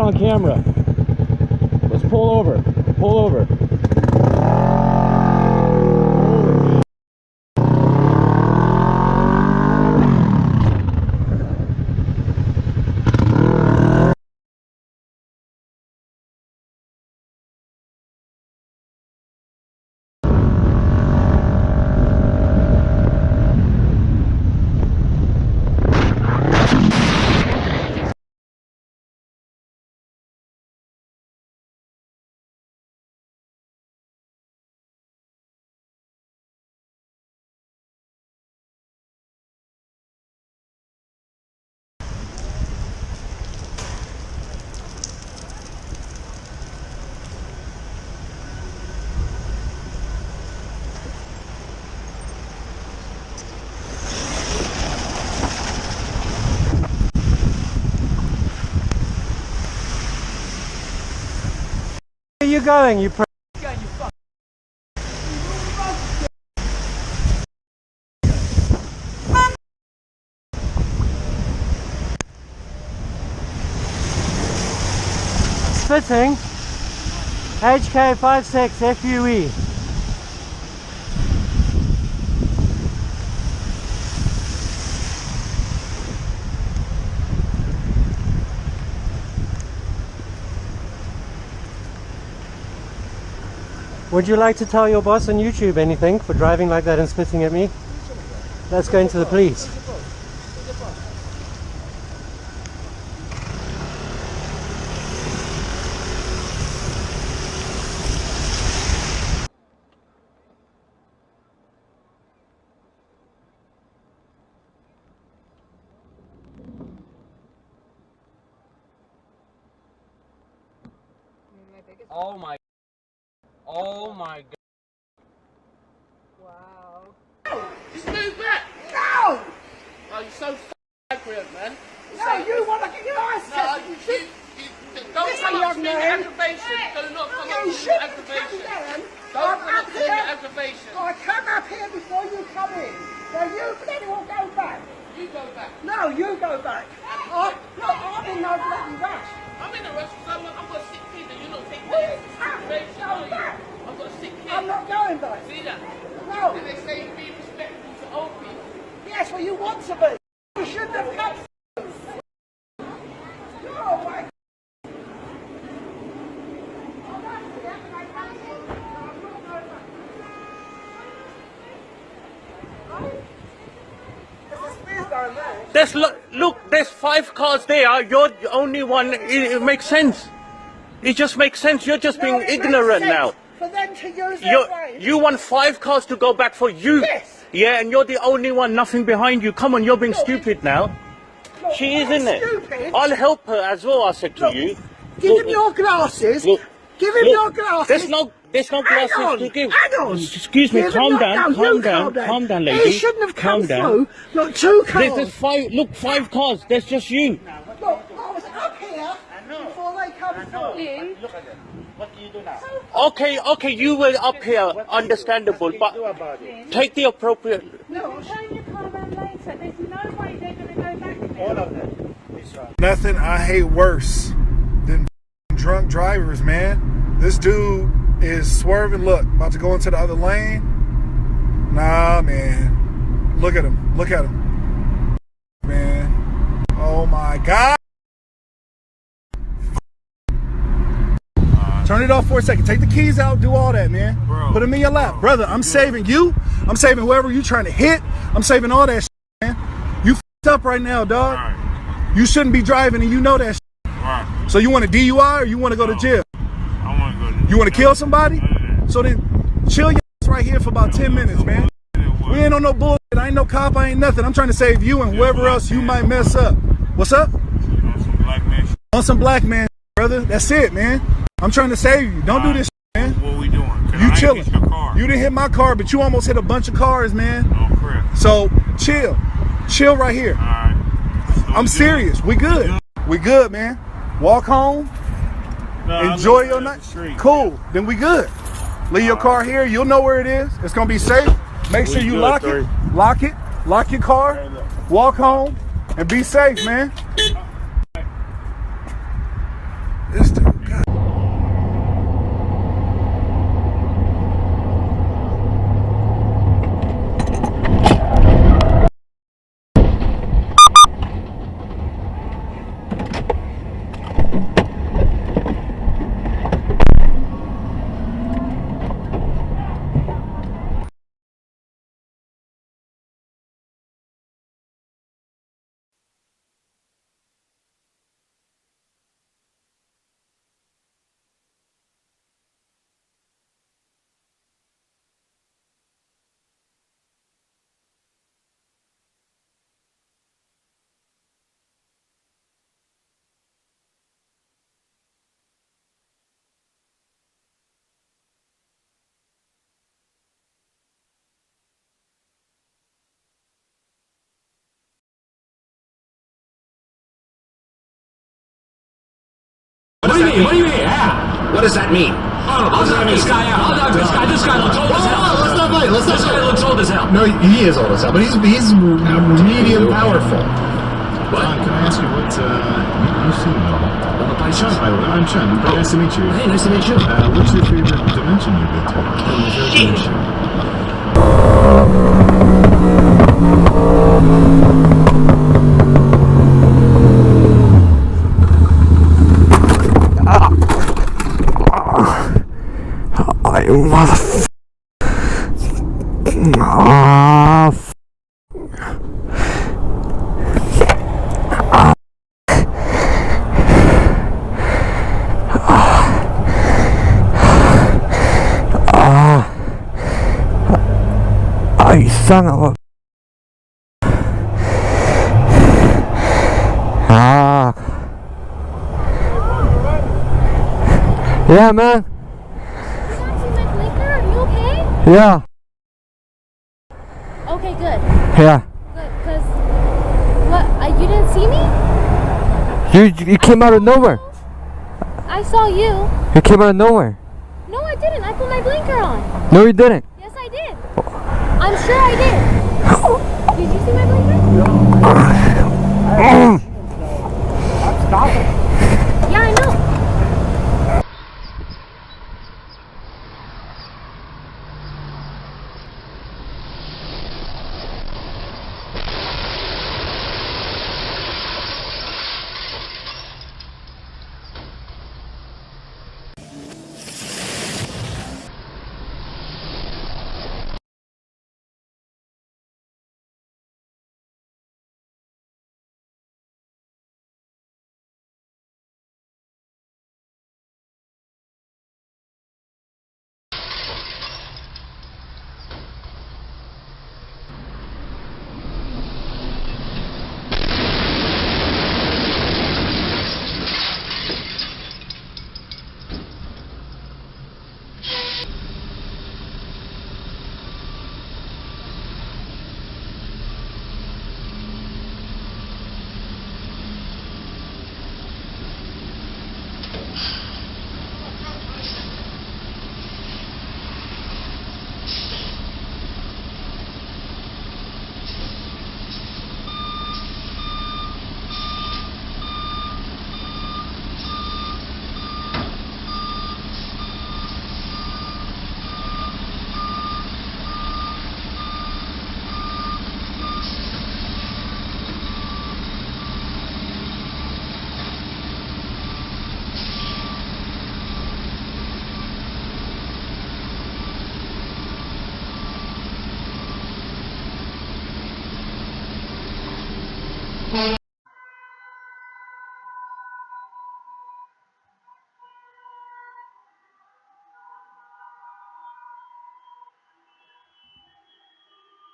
on camera. Let's pull over. Pull over. Where are you going, you Spitting HK56 FUE. Would you like to tell your boss on YouTube anything for driving like that and spitting at me? That's going to the police. Oh my. Oh my God. Wow. Just move back. No! Oh, you're so accurate, man. No, you want to get your eyes No, tested. don't Listen, come up young to me with man. aggravation. Do not come up You to me with shouldn't aggravation. come down. Don't come I'm up up to me with here. aggravation. I come up here before you come in. Now you bloody well go back. You go back. No, you go back. Look, I'm in no bloody rush. I'm in a rush because I've got a sick kid and you're not taking Well, me it's into tough. consideration, Go are you? back. I've got a sick kid. I'm not going back. See that? No. And they say be respectful to old people. Yes, well you want to be. You shouldn't have come. Oh my. Look, there's 5 cars there. You're the only one. It makes sense. It just makes sense. You're just being ignorant now. For them to use their brain. You want 5 cars to go back for you. Yes. Yeah, and you're the only one, nothing behind you. Come on, you're being stupid now. Look, She is, I'm isn't it? stupid. I'll help her as well, I said to Look, you. Give him your glasses. Give him your glasses. There's no glasses Hang on, to give. hang on. Excuse me, Give him calm your- down, no, calm you down, calm down, lady. He shouldn't have come Calm down. through. Look, 2 cars. There's 5 cars. There's just you. Look, I was up here before they come through. Look at them. What do you do now? Okay, you were up here, understandable, but take the appropriate. No, Turn your car around later. There's no way they're going to go back there. All of them. This one. Nothing I hate worse than drunk drivers, man. This dude is swerving. Look, about to go into the other lane. Nah, man. Look at him. Look at him. Man. Oh my God. Turn it off for a second. Take the keys out. Do all that, man. Bro, Put them in your lap. Brother, I'm saving you. I'm saving whoever you trying to hit. I'm saving all that shit, man. You f***ed up right now, dog. Right. You shouldn't be driving and you know that shit. Right. So you want a DUI or you want to go to jail? I want to go to jail. You want to kill somebody? So then chill your ass right here for about 10 minutes, man. We ain't on no bullshit. I ain't no cop. I ain't nothing. I'm trying to save you and whoever else you might mess up. What's up? On some black man shit. On some black man, brother. That's it, man. I'm trying to save you. Don't do this shit, man. What we doing? You chilling. Hit your car. You didn't hit my car, but you almost hit a bunch of cars, man. Oh, crap. So chill. Chill right here. All right. So I'm serious. We good. We good, man. Walk home. No, Enjoy I live your right night. up the street. Cool. Then we good. Leave your car here. You'll know where it is. It's gonna be safe. Make sure you good, lock three. it. Lock it. Lock your car. Walk home and be safe, man. What does that mean? Oh, I'll knock this guy out. I'll knock this guy. This guy looks old as hell. Let's not fight. Let's not This guy fight. looks old as hell. No, he is old as hell, but he's medium powerful. What? Can I ask you what, you seem Sean, by the way. I'm Sean. Very nice to meet you. Hey, nice to meet you. What's your favorite dimension you've been to? My favorite dimension. You son of a... Yeah, man. Are you okay? Yeah. Okay, good. Yeah. Good, because... What? You didn't see me? You came out of nowhere. I saw you. You came out of nowhere. No, I didn't. I put my blinker on. No, you didn't. Yes, I did. I'm sure I did. Did you see my blinker? I'm stopping. Yeah, I know.